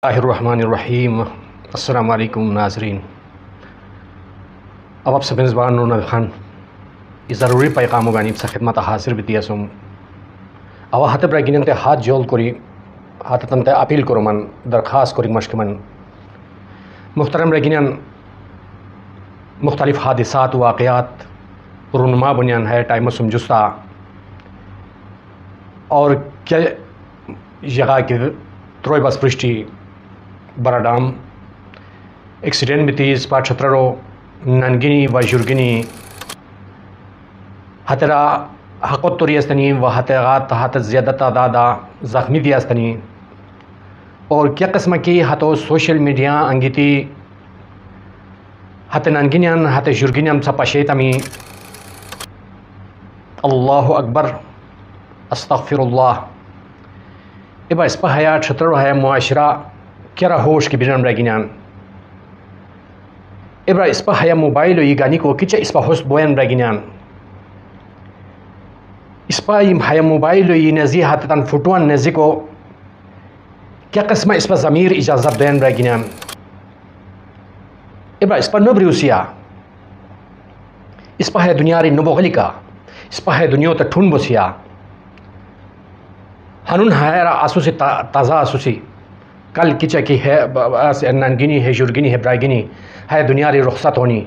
اللہ الرحمن الرحیم۔ السلام علیکم ناظرین، اب سب زبان خان یہ ضروری پیغام گانی خدمت حاضر بھی سم او ہاتھ برگین تے ہاتھ جول کری ہاتھ تن تے اپیل کرو من درخواست کری مشک من محترم رگین مختلف حادثات واقعات رونما بنیان ہے ٹائم سمجھستا اور کیا جگہ کے تروئی بس پرشٹی برادام ایکسیڈنٹ بھی تیز پا چھترو ننگینی و جرگینی ہترا حقوق توری استنی و ہتغات ہت زیادہ تعداد زخمی دی استنی اور کیا قسم کی ہتو سوشل میڈیا انگیتی ہت ننگینیان ہت جرگینیان سپا شیطمی اللہ اکبر استغفر اللہ ابا اس پہ حیا چھترو ہے معاشرہ کیا ہوش کی بجن رگینان ابرا اس پہ حیا موبائل یہ گانی کو کچھ اس پہ ہوش بوین رگینان اس پہ حیا موبائل یہ نزی ہاتھ فوٹوان نزی کو کیا قسم اس پہ ضمیر اجازت دین رگینان ابرا اس پہ نبریوسیا اس پہ ہے دنیا ری نبوغلی کا اس پہ ہے دنیا تا ٹھون بسیا ہنون ہے آسوسی تازہ آسوسی کل کچا کی ہے ننگینی ہے جرگینی ہے برائگینی ہے دنیا ری رخصت ہونی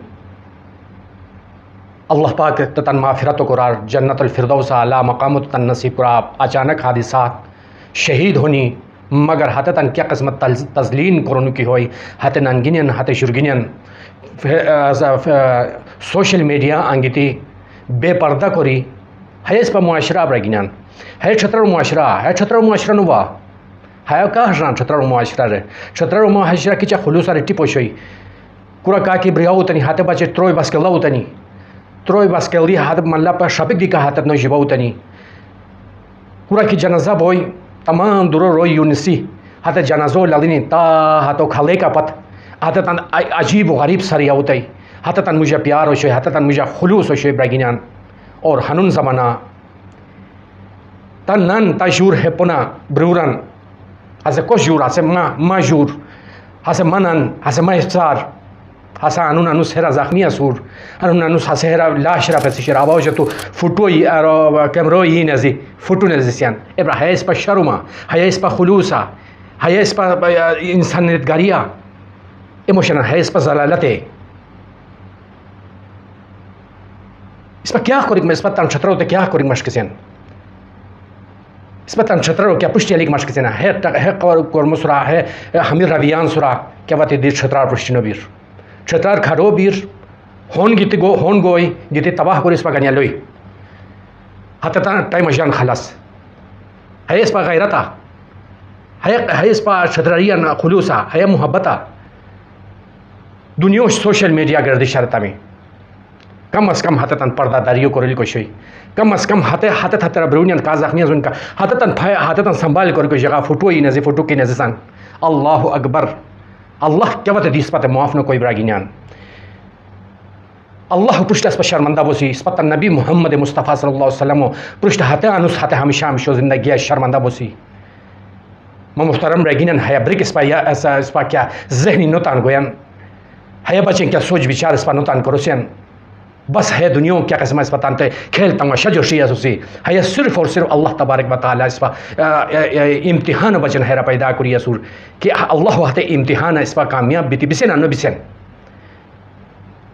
اللہ پاک تتن مغفرت و قرار جنت الفردوس اعلیٰ مقام تتن نصیب قرار اچانک حادثات شہید ہونی مگر ہتن کیا قسمت تزلین کرنو کی ہوئی ہت ننگینین ہت جرگینین سوشل میڈیا انگیتی بے پردہ کری ہے اس پہ معاشرہ برگینان ہے چھتر معاشرہ نوا ہے کا ہران چھتر معاشرہ رے چھتر معاشرہ کچا خلوص رٹی پوشوئی کورا کا کی بریاو تنی ہاتھ بچے تروئی بس کے لو تنی تروئی بس کے لی ہاتھ ملا پر شپک دی کا ہاتھ نو جباو تنی کورا کی جنازہ بوئی تمام درو روئی یونسی ہاتھ جنازو لدنی تا ہاتھو کھلے کا پت ہاتھ تن عجیب و غریب سری ہوتائی ہاتھ تن مجھے پیار ہو شوئی ہاتھ تن مجھے خلوص ہو شوئی برگینان اور ہنون زمانہ تن نن تا جور ہے پنا برورن ہسے کوش جور ہسے ما جور ہسے منن ہسے ما افطار ہسے انون انوس ہیرا زخمی اسور انون انوس ہسے ہیرا لاش را پسی شر آواز تو فوٹو کیمرو یہ نزی فوٹو نزیسیان ابرا ہے اس پا شرما ہے اس پا خلوصا ہے اس پا انسانیت گاریا ایموشنل ہے اس پا ضلالتے اس پا کیا کوری اس پا تن چھترو تے کیا کوری مشکسین اس پہ تن چھترو کیا پشتی علیک مشک سینا ہے کورم سرا ہے ہمیر رویان سرا کیا باتی دیر چھترار پشتی نو بیر چھترار کھڑو بیر ہون گوئی گیتی تباہ کوری اس پہ گنیا لوئی حتی تا ٹائم اجان خلاص ہے اس پہ غیرتا ہے اس پہ چھتراریان خلوصا ہے محبتا دنیا سوشل میڈیا گردی شرطا میں کم از کم حتی تن پردہ داریو کوریلی کوئی شوئی کم از کم حتی تر برونیان کا زخمیان زن کا حتی تن سنبھال کوئی جگہ فوٹو ہی نزی فوٹو کی نزی سن اللہ اکبر اللہ کیا بات دیس پاتے معاف نہ کوئی براگینیان اللہ پرشت اس پر شرمندہ بوسی اس پر نبی محمد مصطفیٰ صلی اللہ علیہ وسلم پرشت حتی انوس حتی ہمیشہ ہمیشہ زندگی شرمندہ بوسی محترم براگینیان ہے بریک اس پا کیا ذہنی نوتان گویان ہے بچیں کیا سوچ بچار اس پا نوتان کروسین بس ہے دنیا کیا قسم اس پتہ تے کھیل تماشا جو شیعہ سوسی ہے صرف اور صرف اللہ تبارک و تعالی اس پا امتحان بچن ہے پیدا کری اسور کہ اللہ وقت امتحان اس پا کامیاب بیتی بسین انو بسین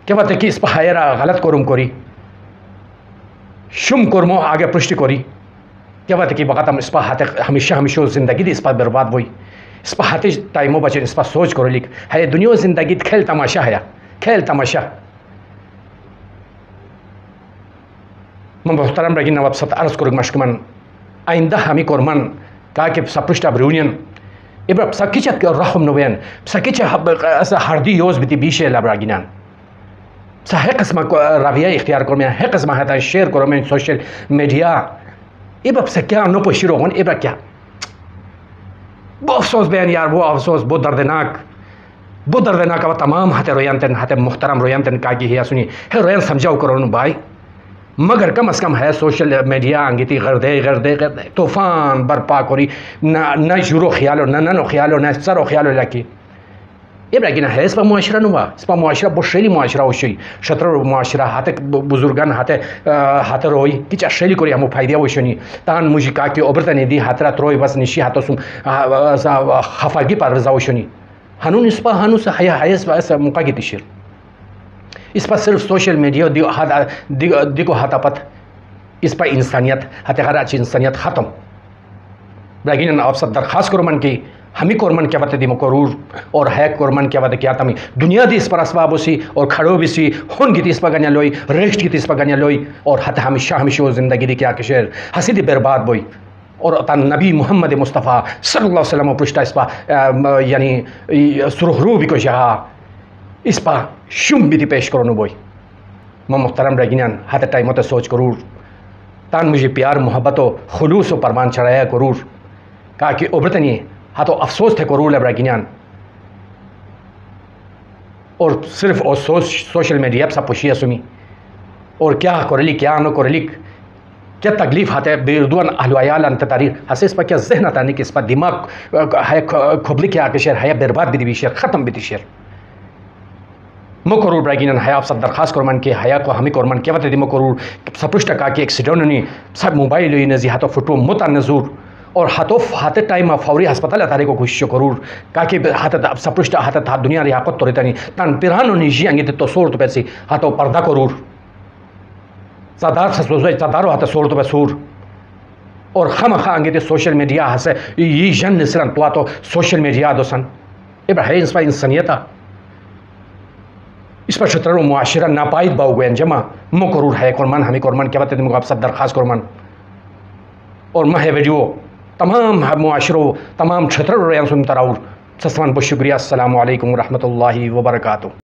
کیا بات ہے کہ اس پا ہے غلط کرم کری شم کرمو آگے پرشتی کری کیا بات ہے کہ بقات اس پا ہمیشہ ہمیشہ زندگی دی اس پا برباد ہوئی اس پا ہاتھ ٹائمو بچن اس پا سوچ کرو لکھ ہے دنیا زندگی کھیل تماشا ہے کھیل تماشا محترم رگین نواب ست عرض کرگ مشکمن آئندہ ہمی کرمن تاکہ سپرشتا برونین ابرا سکیچہ رحم نوین سکیچہ ہردی یوز بیتی بیشے لبراگینان سا ہے قسمہ رویہ اختیار کرمین ہے قسمہ ہے شیئر کرمین سوشل میڈیا ابرا سکیا نو پوشی روگن ابرا کیا وہ افسوس بیان یار وہ افسوس بہت دردناک وہ تمام ہتے رویانتن ہتے محترم رویانتن کاگی ہے سنی ہے رویان سمجھاو کرونو بھائی مگر کم از کم ہے سوشل میڈیا انگیتی غردے طوفان برپا کری نہ شروع خیالو نہ خیالو نہ سرو خیالو لکی یہ برای گینا ہے اس پا معاشرہ نوا اس پا معاشرہ بہت شیلی معاشرہ ہوشی شطر معاشرہ ہاتھ بزرگان ہاتھ روئی کچھ شیلی کری ہمو فائدہ ہوشنی تان مجھے کہا کہ اوبرتنی دی ہاتھ رات روئی بس نشی ہاتھو سم خفاگی پر رضا ہوشنی ہنون اس پا ہنو سے حیا ہے اس پا موقع کی تشیر اس پر صرف سوشل میڈیا دیکھو ہاتھا پت اس پر انسانیت ہاتھ ہر اچھی انسانیت ختم برای گینا آپ سب درخواست کرو من کی ہمیں کورمن کیا بات دیمو کرور اور ہے کورمن کیا بات کیا تمی دنیا دی اس پر اسباب سی اور کھڑو بھی سی ہن گیتی اس پر گنیا لوئی ریشت گیتی اس پر گنیا لوئی اور حتی ہمیشہ وہ زندگی دی کیا کشیر ہسی دی برباد بوئی اور تن نبی محمد مصطفیٰ صلی اللہ علیہ وسلم پرشتہ اس پر یعنی سرخرو بھی کو جہاں اس پر شم بھی دی پیش کرو بوئی میں محترم رگینان ہاتھ ٹائموں تے سوچ کرور تان مجھے پیار محبت و خلوص و پرمان چڑھایا کرور کہا کہ ابرتنی ہاں تو افسوس تھے کرول ہے براگینان اور صرف اور سوشل میڈیا پر سب پوشی ہے سمی اور کیا کرلی کیا نو کرلی کیا تکلیف ہاتے بیردوان اہل و عیال انت تاریخ ہسے اس پر کیا ذہن آتا نہیں کہ اس پر دماغ ہے کھبلی کیا کہ شیر ہے برباد بھی دی شیر ختم بھی دی شیر مو کرور براگینان ہے آپ سب درخواست کرمان کہ حیا کو ہمیں کرمان کیا بات دی مو کرور سب پرشتہ کہا کہ ایکسیڈنٹ سب موبائل ہوئی نزی ہاتھو فٹو متا نزور اور ہاتھ ٹائم فوری ہسپتال اتارے کو کوشش کرور کہ ہاتھ سپرشتہ ہاتھ دنیا ریاقت تو رہتا تان پیرانو نیجی انگی تو سور تو پیسی ہاتھو پردہ کرور صدارو ہاتھ سور تو پہ سور اور خم خواہ انگی سوشل میڈیا ہسے یہ جن نسرن تو سوشل میڈیا دو سن ابر ہے اس پر انسانیتا اس پر شطر و معاشرہ ناپائید باو گوین جمع مو کرور ہے کرمان ہمیں کرمان کیا بات ہے آپ سب درخواست کرمان اور میں ویڈیو تمام معاشروں تمام چھتر ریاں سن تراور سسمان بہت شکریہ السلام علیکم ورحمۃ اللہ وبرکاتہ